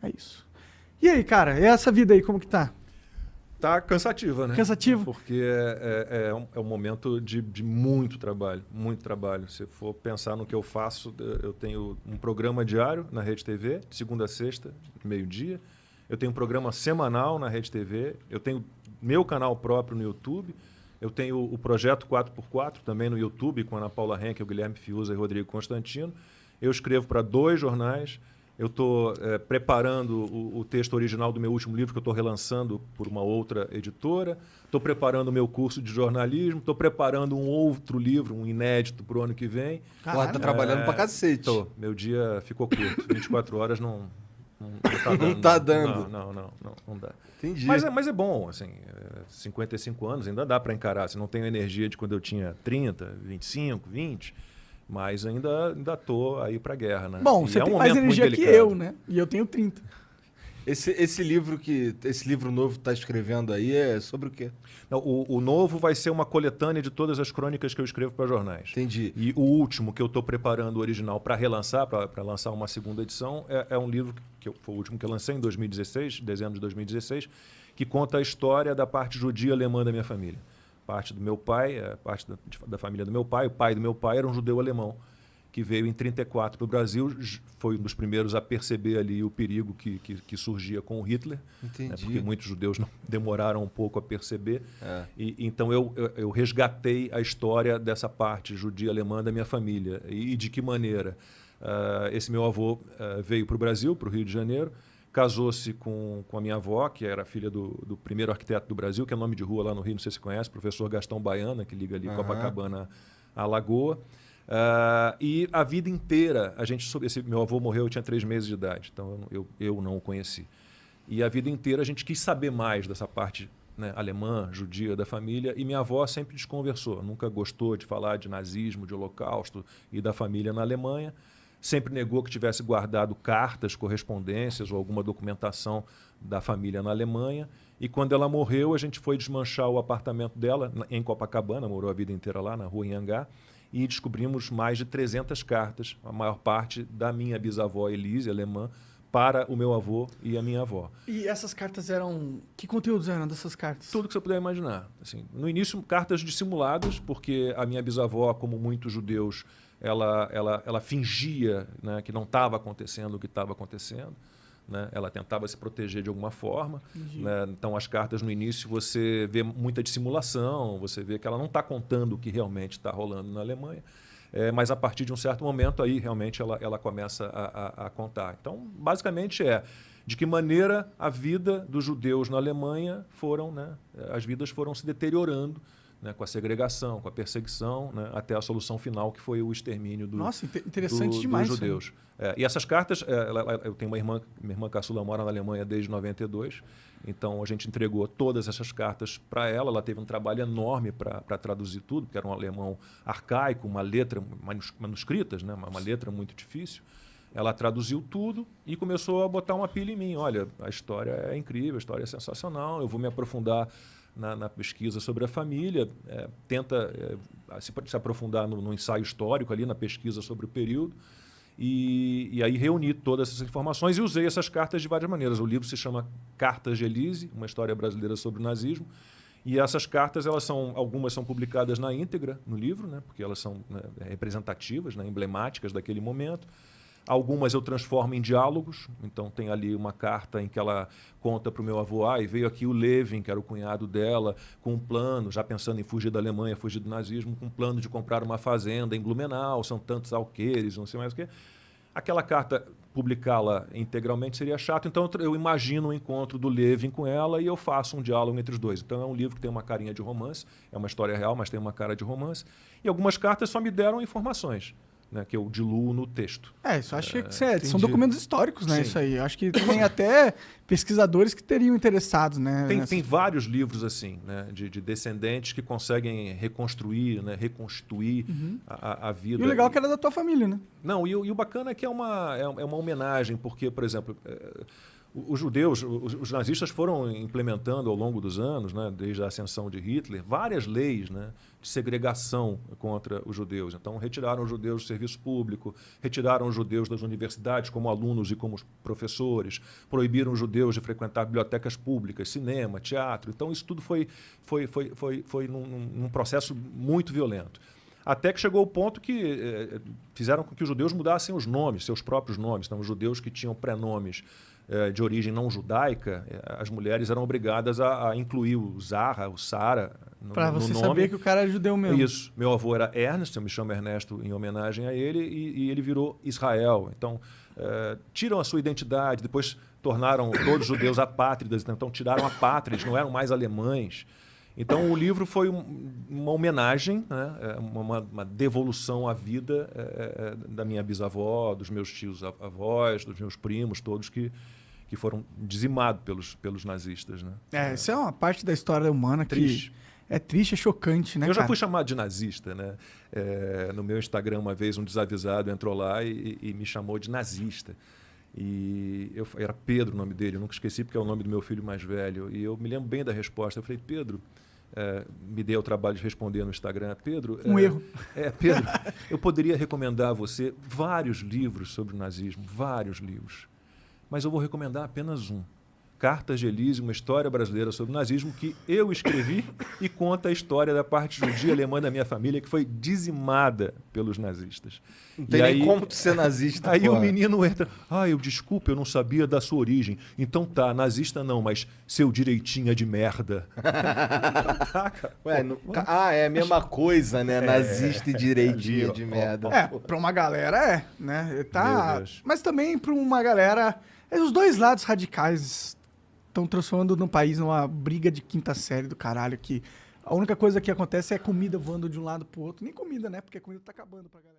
É isso. E aí, cara, e essa vida aí, como que tá? Tá cansativa, né? Cansativo? Porque é um momento de muito trabalho, muito trabalho. Se for pensar no que eu faço, eu tenho um programa diário na Rede TV, de segunda a sexta, meio-dia. Eu tenho um programa semanal na Rede TV. Eu tenho meu canal próprio no YouTube. Eu tenho o projeto 4x4 também no YouTube, com a Ana Paula Henke, o Guilherme Fiuza e o Rodrigo Constantino. Eu escrevo para 2 jornais. Eu estou preparando o texto original do meu último livro, que eu estou relançando por uma outra editora. Estou preparando o meu curso de jornalismo. Estou preparando um outro livro, um inédito, para o ano que vem. Porra, tá trabalhando pra cacete. Meu dia ficou curto. 24 horas não tá dando. Não tá dando. Não dá. Entendi. Mas é bom, assim, 55 anos ainda dá para encarar. Se não tenho energia de quando eu tinha 30, 25, 20... Mas ainda tô aí pra guerra, né? Bom, E você é um tem momento mais energia muito que delicado. eu, né? E eu tenho 30. Esse livro novo que tá escrevendo aí é sobre o quê? Não, o novo vai ser uma coletânea de todas as crônicas que eu escrevo para jornais. Entendi. E o último que eu estou preparando, o original, para relançar, para lançar uma segunda edição, é um livro que foi o último que eu lancei em 2016, dezembro de 2016, que conta a história da parte judia alemã da minha família. Parte do meu pai, parte da família do meu pai. O pai do meu pai era um judeu alemão que veio em 34 para o Brasil, foi um dos primeiros a perceber ali o perigo que surgia com o Hitler. Entendi. Né, porque muitos judeus demoraram um pouco a perceber. Então eu resgatei a história dessa parte judia alemã da minha família. E de que maneira? Esse meu avô veio para o Brasil, para o Rio de Janeiro, casou-se com a minha avó, que era filha do primeiro arquiteto do Brasil, que é nome de rua lá no Rio, não sei se você conhece, professor Gastão Baiana, que liga ali Copacabana à Lagoa. E a vida inteira, esse meu avô morreu, eu tinha 3 meses de idade, então eu não o conheci. E a vida inteira a gente quis saber mais dessa parte, né, alemã, judia da família, e minha avó sempre desconversou, nunca gostou de falar de nazismo, de holocausto e da família na Alemanha. Sempre negou que tivesse guardado cartas, correspondências ou alguma documentação da família na Alemanha. E quando ela morreu, a gente foi desmanchar o apartamento dela em Copacabana, morou a vida inteira lá, na rua Anhangá, e descobrimos mais de 300 cartas, a maior parte da minha bisavó Elise, alemã, para o meu avô e a minha avó. E essas cartas eram... Que conteúdos eram dessas cartas? Tudo que você puder imaginar. Assim, no início, cartas dissimuladas, porque a minha bisavó, como muitos judeus, ela fingia, né, que não estava acontecendo o que estava acontecendo. Né? Ela tentava se proteger de alguma forma. Né? Então, as cartas no início, você vê muita dissimulação, você vê que ela não está contando o que realmente está rolando na Alemanha. Mas a partir de um certo momento, aí realmente ela começa a contar. Então, basicamente de que maneira a vida dos judeus na Alemanha as vidas foram se deteriorando, né, com a segregação, com a perseguição, né, até a solução final, que foi o extermínio interessante demais, dos judeus. E essas cartas, eu tenho minha irmã caçula mora na Alemanha desde 92, então a gente entregou todas essas cartas para ela. Ela teve um trabalho enorme para traduzir tudo, porque era um alemão arcaico, uma letra manuscritas, né, uma letra muito difícil. Ela traduziu tudo e começou a botar uma pilha em mim. Olha, a história é incrível, a história é sensacional, eu vou me aprofundar na pesquisa sobre a família, tenta se aprofundar no ensaio histórico, ali na pesquisa sobre o período, e aí reuni todas essas informações e usei essas cartas de várias maneiras. O livro se chama Cartas de Elise, uma história brasileira sobre o nazismo, e essas cartas, algumas são publicadas na íntegra no livro, né, porque elas são, né, representativas, né, emblemáticas daquele momento. Algumas eu transformo em diálogos, então tem ali uma carta em que ela conta para o meu avô, e veio aqui o Levin, que era o cunhado dela, com um plano, já pensando em fugir da Alemanha, fugir do nazismo, com um plano de comprar uma fazenda em Blumenau, são tantos alqueires, não sei mais o quê. Aquela carta, publicá-la integralmente seria chato, então eu imagino o encontro do Levin com ela e eu faço um diálogo entre os dois. Então é um livro que tem uma carinha de romance, é uma história real, mas tem uma cara de romance, e algumas cartas só me deram informações, né, que eu diluo no texto. Isso acho que são documentos históricos, né? Sim. Isso aí. Eu acho que tem até pesquisadores que teriam interessados, né? Tem vários livros assim, né, de descendentes que conseguem reconstruir, né, reconstituir a vida. E o legal é que era da tua família, né? Não, e o bacana é que é uma homenagem, porque, por exemplo, os judeus, os nazistas foram implementando ao longo dos anos, né, desde a ascensão de Hitler, várias leis, né, de segregação contra os judeus. Então, retiraram os judeus do serviço público, retiraram os judeus das universidades como alunos e como professores, proibiram os judeus de frequentar bibliotecas públicas, cinema, teatro. Então, isso tudo foi num processo muito violento. Até que chegou o ponto que fizeram com que os judeus mudassem os nomes, seus próprios nomes. Então, os judeus que tinham prenomes de origem não judaica, as mulheres eram obrigadas a incluir o Zahra, o Sara no nome. Pra você saber que o cara é judeu mesmo. Isso. Meu avô era Ernest, eu me chamo Ernesto em homenagem a ele, e ele virou Israel. Então, tiram a sua identidade, depois tornaram todos os judeus apátridas, então tiraram a pátria, eles não eram mais alemães. Então, o livro foi uma homenagem, né? uma devolução à vida da minha bisavó, dos meus tios avós, dos meus primos, todos que foram dizimados pelos nazistas. Né? Isso é uma parte da história humana Triste. que é triste, é chocante, né, Eu já cara? fui chamado de nazista. Né? No meu Instagram, uma vez, um desavisado entrou lá e me chamou de nazista. E era Pedro o nome dele, eu nunca esqueci porque é o nome do meu filho mais velho. E eu me lembro bem da resposta. Eu falei, Pedro... me dei o trabalho de responder no Instagram. Pedro, erro. Pedro, eu poderia recomendar a você vários livros sobre o nazismo, vários livros, mas eu vou recomendar apenas um. Cartas de Elise, uma história brasileira sobre o nazismo, que eu escrevi e conta a história da parte judia alemã da minha família, que foi dizimada pelos nazistas. Não tem nem como ser nazista. Aí porra. o menino entra, desculpa, eu não sabia da sua origem. Então tá, nazista não, mas seu direitinho é de merda. Tá, cara. Ué, é a mesma coisa, né? Nazista e direitinho de merda. Pra uma galera né? Meu Tá... Deus. Mas também pra uma galera... Os dois lados radicais estão transformando no país numa briga de quinta série do caralho, que a única coisa que acontece é comida voando de um lado pro outro. Nem comida, né? Porque a comida tá acabando pra galera.